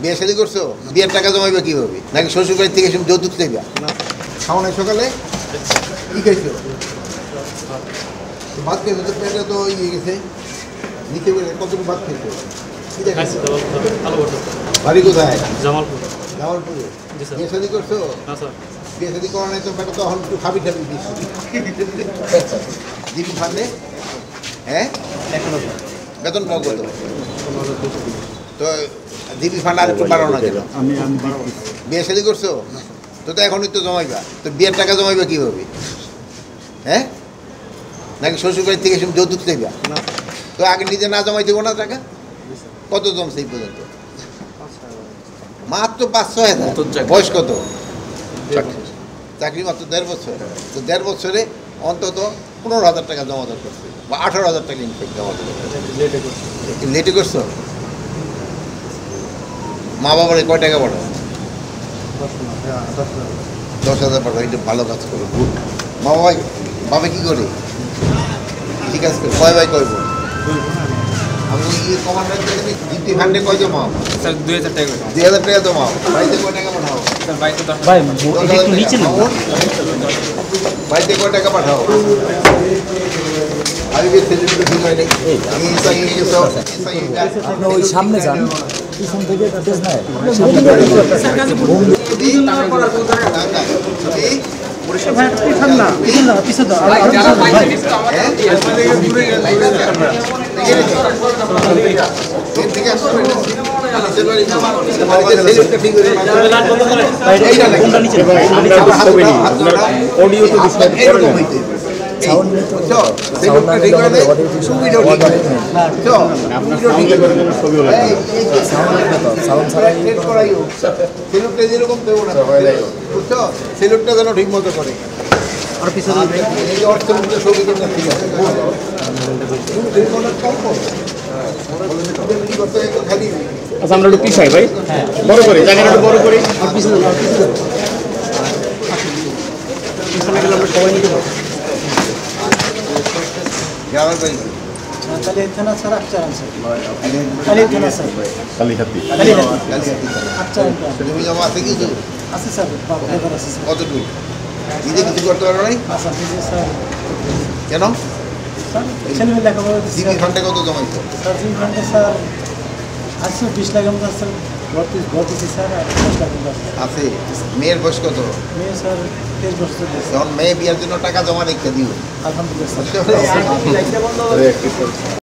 বিয়ে শাদী করছো? বিয়ের টাকা জমাইবে কিভাবে? নাকি শ্বশুর বাড়ি থেকে এসে যৌতুক চাইবা? খাও নাই সকালে? কি খাইছো? ভাত খেয়েছো তো, পেটে তো ইয়ে গেছে, নিচে কতটুকু ভাত খেয়েছো? বাড়ি কোথায়? জামালপুরে। বিয়ে শাদী করছো? বিয়ে শাদী করা নাই তো বেটা, তখন একটু খাবি দিচ্ছি দিবি ফান্ডে। হ্যাঁ, বেতন পাও কত? তো দিবি ফান্ড আর একটু বাড়ানো না কেন? বিয়ে শাদী করছো তো? তো এখনই তো জমাইবা, তো বিয়ের টাকা জমাইবা কিভাবে? হ্যাঁ, নাকি শ্বশুর বাড়ি থেকে এসে যৌতুক চাইবা? তো আগে নিজে না জমাই দেবো না টাকা? কত জমছে এই পর্যন্ত? মাত্র 5-6 হাজার। বয়স কত? চাকরি মাত্র 1.5 বছর। তো 1.5 বছরে অন্তত 15,000 টাকা জমা করছে, বা 18,000 টাকা ইনকাম জমা করছে। লেটে করছো? মা বাবার কয় টাকা পাঠাও? 10,000 পাঠাও। এটা ভালো কাজ করো, গুড। মা বাবা কি করে? ঠিক আছে। কয় ভাই কয় বোন? আমি কমান্ডার জিপি ফান্ডে কয় জমাও? স্যার 2,000 টাকা। 2,000 টাকা জমাও। বাড়িতে কয় টাকা পাঠাও? স্যার বাড়িতে বাড়িতে কয় টাকা পাঠাও? ওই সামনে যান, পিছন থেকে সেলুটটা যেন ঠিক মতো করে। আচ্ছা, আমরা একটু পিছাই ভাই, বড় করে জায়গাটা একটু বড় করি। জমি জমা আছে কিছু? কতটুকু? নিজে কিছু করতে পারো নাই কেন? জিপি ফান্ডে কত জমাইছো? আছে। মেয়ের বয়স কত? যখন মেয়ে বিয়ার জন্য টাকা জমা রেখে দিও। আলহামদুলিল্লাহ।